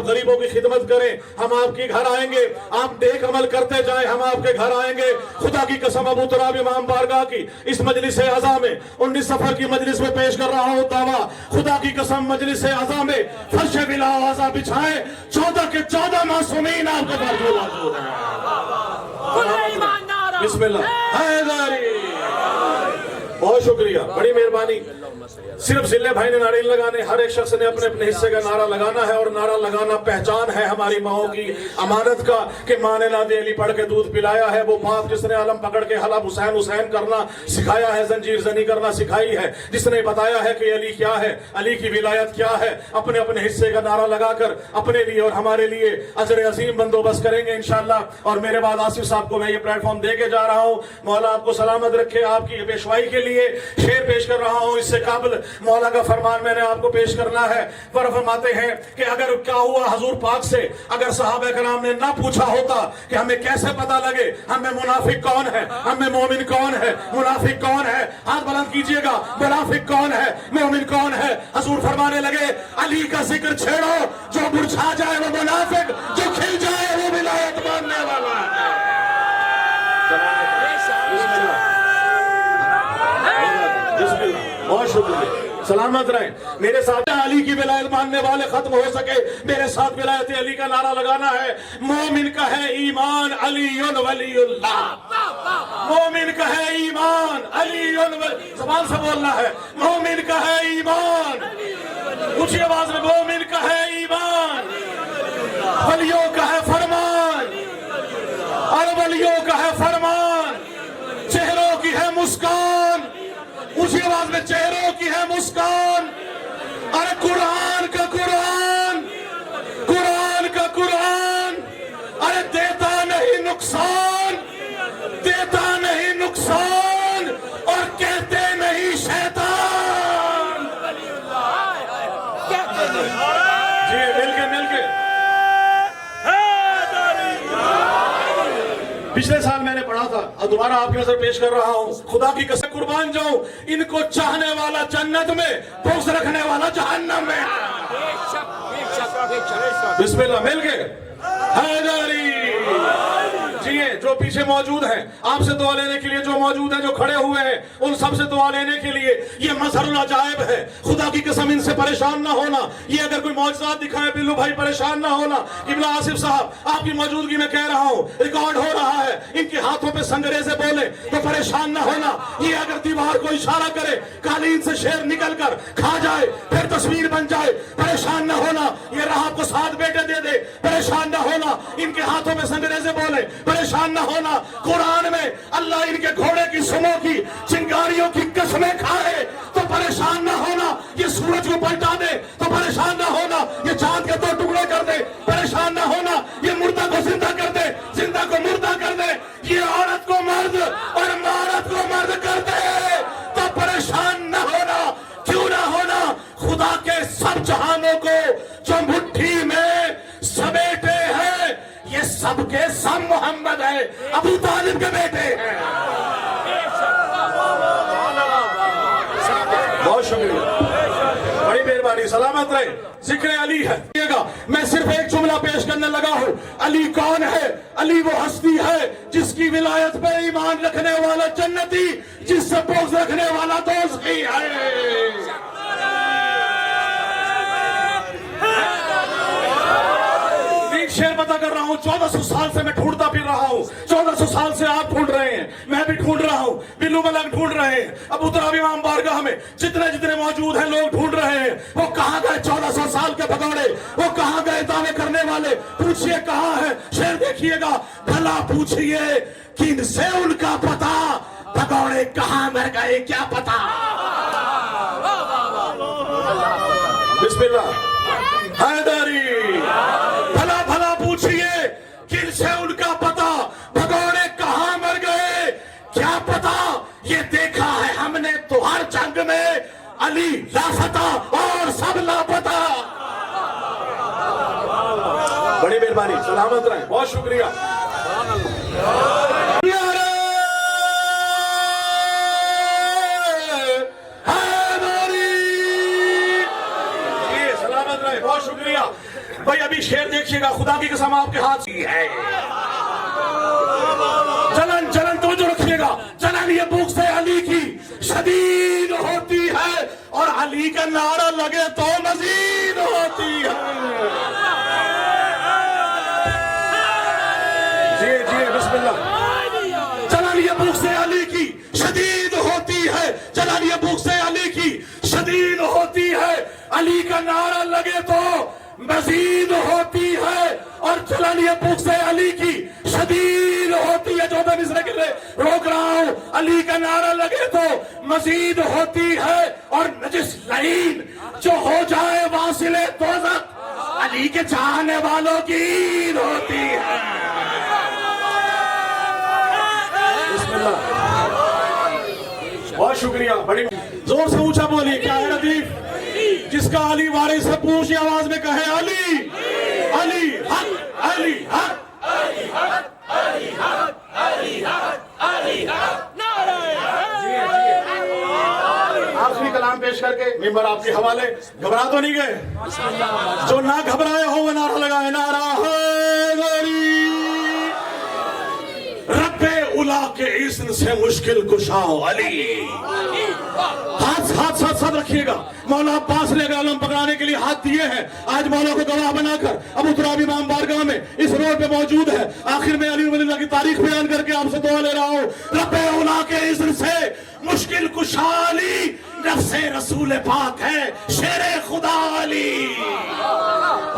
गरीबों की खिदमत करें, हम आपके घर आएंगे, आप नेक अमल करते जाएं, हम आपके घर आएंगे। खुदा की कसम अबू तुराब इमाम बारगाह की इस मजलिस अज़ा में 19 सफर की मजलिस में पेश कर रहा हूँ दावा। खुदा की कसम मजलिस अज़ा में फर्श बिला आज़ा बिछाए 14 के 14 मासूमीन आपके घर मौजूद हैं। बिस्मिल्लाह। हैदरी, बहुत शुक्रिया, बड़ी मेहरबानी। सिर्फ जिले भाई ने नारे लगाने, हर एक शख्स ने अपने अपने हिस्से का नारा लगाना है, और नारा लगाना पहचान है हमारी माओ की अमानत का कि माँ ने नादे अली पढ़ के दूध पिलाया है। वो बाप जिसने आलम पकड़ के हलब हुसैन हुसैन करना सिखाया है, जंजीर जनी करना सिखाई है, जिसने बताया है कि अली क्या है, अली की विलायत क्या है। अपने अपने हिस्से का नारा लगाकर अपने लिए और हमारे लिए अजर अजीम बंदोबस्त करेंगे इंशाअल्लाह। और मेरे बाद आसिफ साहब को मैं ये प्लेटफॉर्म दे के जा रहा हूँ। मौला आपको सलामत रखे। आपकी पेशवाई के लिए शेर पेश कर रहा हूँ। इससे काबिल मौला का फरमान मैंने आपको पेश करना है। फरमाते हैं कि अगर क्या हुआ हजूर पाक से, अगर सहाबा कराम ने ना पूछा होता कि हमें कैसे पता लगे हमें मुनाफिक कौन है, हमें मोमिन कौन है, मुनाफिक कौन है, हाथ बुलंद कीजिएगा, मुनाफिक कौन है, मोमिन कौन है। हजूर फरमाने लगे अली का जिक्र छेड़ो, जो मुरझा जाए वो मुनाफिक, जो खिल जाए वो विलायत मानने वाला है। बहुत शुक्रिया, सलामत रहें। मेरे साथ अली की विलायत मानने वाले खत्म हो सके, मेरे साथ विलायत अली का नारा लगाना है। मोमिन का है ईमान अलीयुन वलीउल्लाह, मोमिन का है ईमान अलीयुन वली, ज़बान से बोलना है। मोमिन का है ईमान, ऊंची आवाज में, मोमिन का है ईमान, वलियों का है फरमान, और वलियों का है फरमान, चेहरों की है मुस्कान, ऊंची आवाज में, चेहरों की है मुस्कान। अरे कुरान का कुरान, कुरान का कुरान, अरे देता नहीं नुकसान, देता नहीं नुकसान, और कहते नहीं शैतान। जी मिलके मिलके। पिछले साल मैंने पढ़ा था और दोबारा आपके नजर पेश कर रहा हूँ। खुदा की कसम कुर्बान जाऊं, इनको चाहने वाला जन्नत में, बुग़्ज़ रखने वाला जहन्नम में। बिस्मिल्लाह, मिल गए। हैदरी जी, जो पीछे मौजूद हैं, आपसे दुआ लेने के लिए जो मौजूद हैं, जो खड़े हुए हैं, उन सब से दुआ लेने के लिए। ये मजहरुल अजायब है, खुदा की कसम इनसे परेशान ना होना। ये अगर कोई मौजज़ात दिखाए बिल्लू भाई परेशान ना होना। इब्न आसिफ साहब आपकी मौजूदगी में कह रहा हूँ, रिकॉर्ड हो रहा है, इनके हाथों पे संगरेज़े बोले तो परेशान ना होना। ये अगर दीवार को इशारा करे, कालीन से शेर निकल कर खा जाए, फिर तस्वीर बन जाए, परेशान ना होना। ये राह आपको 7 बेटे दे दे, परेशान ना होना। इनके हाथों में संगरेज़े बोले, परेशान ना होना। कुरान में अल्लाह इनके घोड़े की सुमों की चिंगारियों की कसमें खाए तो परेशान ना होना। ये सूरज को पलटा दे तो परेशान ना होना। ये चांद के 2 टुकड़े कर दे, परेशान ना होना। ये मुर्दा को जिंदा कर दे, जिंदा को मुर्दा कर दे। ये औरत को मर्द और औरत को मर्द कर दे तो परेशान ना होना। क्यों ना होना? खुदा के सब जहानों को जो मुट्ठी में समेटे हैं, ये सबके सब मोहम्मद है, अबू तालिब के बेटे हैं। बहुत शुक्रिया, बड़ी मेहरबानी, सलामत रहे। जिक्र अली है, मैं सिर्फ एक जुमला पेश करने लगा हूँ। अली कौन है? अली वो हस्ती है जिसकी विलायत पे ईमान रखने वाला जन्नती, जिससे बुग़्ज़ रखने वाला दोज़खी है। शेर पता कर रहा हूँ, 1400 साल से मैं ढूंढता फिर रहा हूँ। 1400 साल से आप ढूंढ रहे हैं, मैं भी ढूंढ रहा हूँ, बिल्लू मलक ढूंढ रहे हैं, अबू तुराब इमाम बारगाह में जितने जितने मौजूद हैं लोग ढूंढ रहे हैं। वो कहाँ गए 1400 साल के भगौड़े? वो कहाँ गए दावे करने वाले? पूछिए कहाँ है? शेर देखिएगा, भला पूछिए किनसे उनका पता, भगौड़े कहाँ मर गए क्या पता। बिस्मिल्लाह। हैदरी, भला भला पूछिए किनसे उनका पता, भगौड़े कहाँ मर गए क्या पता। ये देखा है हमने तो हर जंग में, अली लापता और सब लापता। बड़ी मेहरबानी, सलामत रहे, बहुत शुक्रिया। बहुत शुक्रिया। بھائی ابھی شعر دیکھیے گا، خدا کی قسم آپ کے ہاتھ ہے جلن جلن توجہ رکھیے گا، جلن یہ بغض علی کی شدید ہوتی ہے اور علی کا نعرہ لگے تو مزید ہوتی ہے۔ جی بسم اللہ۔ جلن یہ بغض علی کی شدید ہوتی ہے، جلن یہ بغض علی کی شدید ہوتی ہے، علی کا نعرہ لگے تو مزید ہوتی ہے، اور جلن یہ بغض علی کی شدید ہوتی ہے، جو میں مصرع کے لیے روک رہا ہوں، علی کا نعرہ لگے تو مزید ہوتی ہے، اور نجس لعین جو ہو جائے واصل دوزخ علی کے چاہنے والوں کی عید ہوتی ہے۔ بسم اللہ۔ بہت شکریہ، بڑی زور سے اونچا بولیے، کیا ہے لطیف؟ جس کا علی وارث ہے پوچھئے آواز میں کہے علی علی حق علی حق علی حق علی حق علی حق علی حق۔ آخری کلام پیش کر کے ممبر آپ کے حوالے۔ گھبرا تو نہیں گئے؟ جو نہ گھبرائے ہو وہ نعرہ لگائے، نعرہ حیدری۔ رب اولا کے اذن سے مشکل کشا علی۔ ہاتھ ساتھ رکھیے گا۔ مولا عباس نے علم پکڑانے کے لیے ہاتھ دیے ہیں، آج مولا کو گواہ بنا کر ابو تراب امام بارگاہ میں اس روڈ پہ موجود ہے۔ آخر میں علی ولی اللہ کی تاریخ بیان کر کے آپ سے دعا لے رہا ہوں۔ رب اولا کے اذن سے مشکل کشا علی، نفس رسول پاک ہے شیر خدا علی،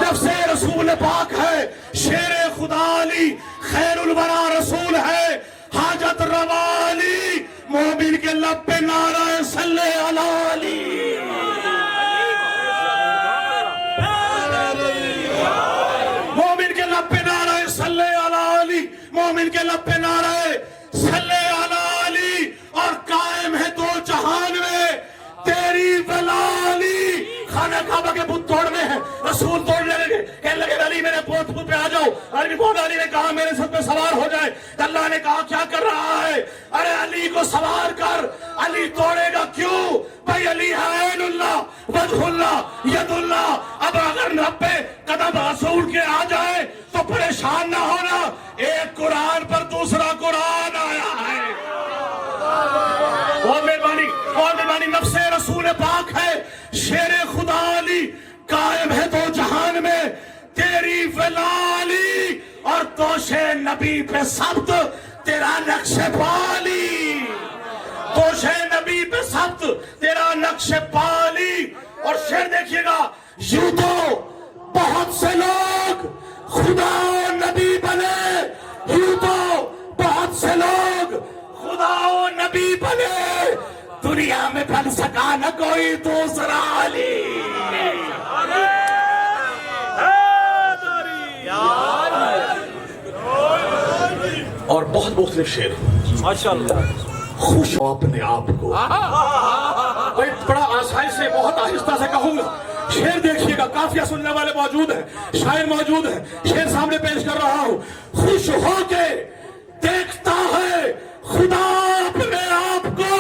نفس رسول پاک ہے شیر خدا علی، خیر الورا رسول ہے حاجت روا علی، مومن کے لب پہ نعرہ صلی علی علی۔ مومن کے لب پہ نعرہ صلی علی علی، مومن کے لب پہ نعرہ صلی علی علی، اور قائم ہے دو جہان میں تیری ولالی۔ خانہ کعبہ کے بت توڑنے ہیں، رسول توڑنے لگے، کہنے لگے علی میرے بت پہ آ جاؤ۔ علی نے کہا میرے سب پہ سوار ہو جائے۔ اللہ نے کہا کیا کر رہا ہے؟ ارے علی کو سوار کر۔ علی توڑے گا کیوں؟ بھائی علی ہے عین اللہ وجہ اللہ ید اللہ۔ اب اگر رب پہ قدم رسول کے آ جائے تو پریشان نہ ہونا، ایک قرآن پر دوسرا قرآن آیا ہے۔ بہت مہربانی، بہت مہربانی۔ نفس رسول پاک ہے شیر خدا علی، قائم ہے تو جہان میں تیری ولالی، اور دوش نبی پہ ثبت تیرا نقش پالی، دوش نبی پہ ثبت تیرا نقش پالی۔ اور شعر دیکھیے گا، یوں تو بہت سے لوگ خدا و نبی بنے، یوں تو بہت سے لوگ خدا و نبی بنے، دنیا میں بن سکا نہ کوئی دوسرا علی۔ اور بہت مختلف شعر، ماشاءاللہ۔ خوش ہو اپنے آپ کو، بڑا آسانی سے بہت آہستہ سے کہوں گا۔ شعر دیکھیے گا، قافیہ سننے والے موجود ہیں، شاعر موجود ہیں، شعر سامنے پیش کر رہا ہوں۔ خوش ہو کے دیکھتا ہے خدا اپنے آپ کو،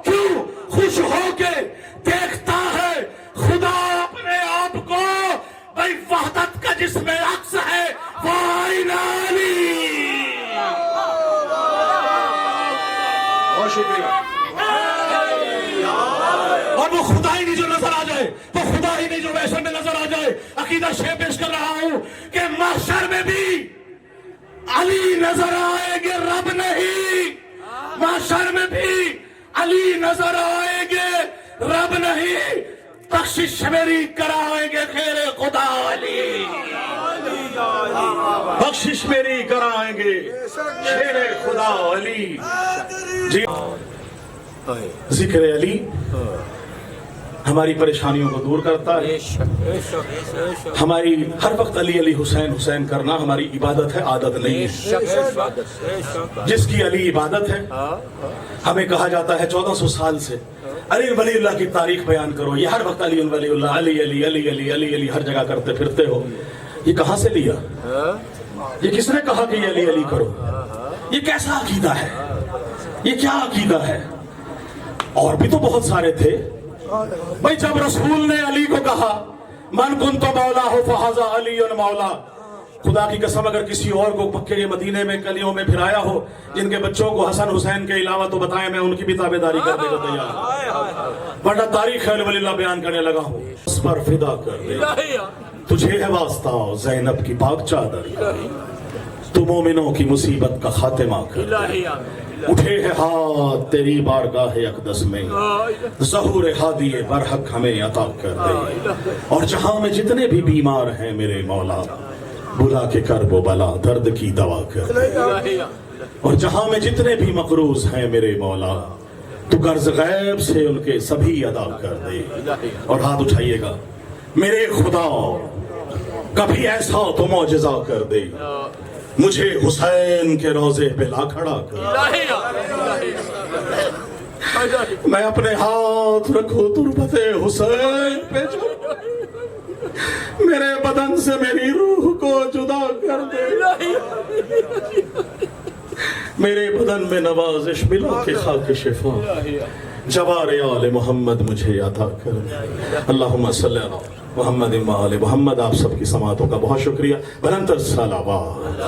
کیوں خوش ہو کے دیکھتا ہے خدا اپنے آپ کو؟ بھائی وحدت کا جس میں عکس ہے وہ آئینہ علی۔ بہت شکریہ۔ اور وہ خدا ہی نہیں جو نظر آ جائے، وہ خدا ہی نہیں جو ویسے میں نظر آ جائے۔ عقیدہ شعر پیش کر رہا ہوں کہ محشر میں بھی علی نظر آئیں گے، رب نہیں۔ محشر میں بھی علی نظر آئیں گے، رب نہیں۔ بخشش میری کرائیں گے خیر خدا علی، بخشش میری کرائیں گے شیر خدا علی۔ جی ذکر علی ہماری پریشانیوں کو دور کرتا ہے۔ ہماری ہر وقت علی علی حسین حسین کرنا ہماری عبادت ہے، عادت نہیں ہے۔ جس کی علی عبادت ہے، ہمیں کہا جاتا ہے 1400 سال سے علی ولی اللہ کی تاریخ بیان کرو، یہ ہر وقت علی ولی اللہ، علی علی علی علی علی علی ہر جگہ کرتے پھرتے ہو۔ یہ کہاں سے لیا؟ یہ کس نے کہا کہ یہ علی علی کرو؟ یہ کیسا عقیدہ ہے؟ یہ کیا عقیدہ ہے؟ اور بھی تو بہت سارے تھے بھائی۔ جب رسول نے علی کو کہا मन कुन तो मौला हो फहाजा अली मौला। खुदा की कसम अगर किसी और को मक्के के मदीने में गलियों में फिराया हो जिनके बच्चों को हसन हुसैन के अलावा तो बताएं, मैं उनकी भी ताबेदारी करने को तैयार हूं। बड़ा तारीख वलील्लाह बयान करने लगा हूं। उस पर फिदा कर दे तुझे है वास्ता ज़ैनब की पाक चादर का, तू मोमिनों की मुसीबत का खातिमा कर। उठे है हाथ तेरी बारगाह अक़दस में, ज़हूर हादी बरहक हमें अता कर दे। और जहां में जितने भी बीमार हैं मेरे मौला, बुला के कर्ब व बला दर्द की दवा कर दे। और जहां में जितने भी मकरूज हैं मेरे मौला, तू कर्ज गैब से उनके सभी अदा कर दे। और हाथ उठाइएगा, मेरे खुदा कभी ऐसा तो मौजज़ा कर दे, मुझे हुसैन के रोजे पे ला खड़ा कर। मैं अपने हाथ रखूं तुरबते हुसैन पे जो मेरे बदन से मेरी रूह को जुदा कर दे। मेरे बदन में नवाजिश मिला के खाक शिफा, जवारे आले मोहम्मद मुझे अता कर दे। अल्लाहुम्मा सल्ली अला मोहम्मद व आले मोहम्मद। आप सबकी समातों का बहुत शुक्रिया। भरंतर सलावत।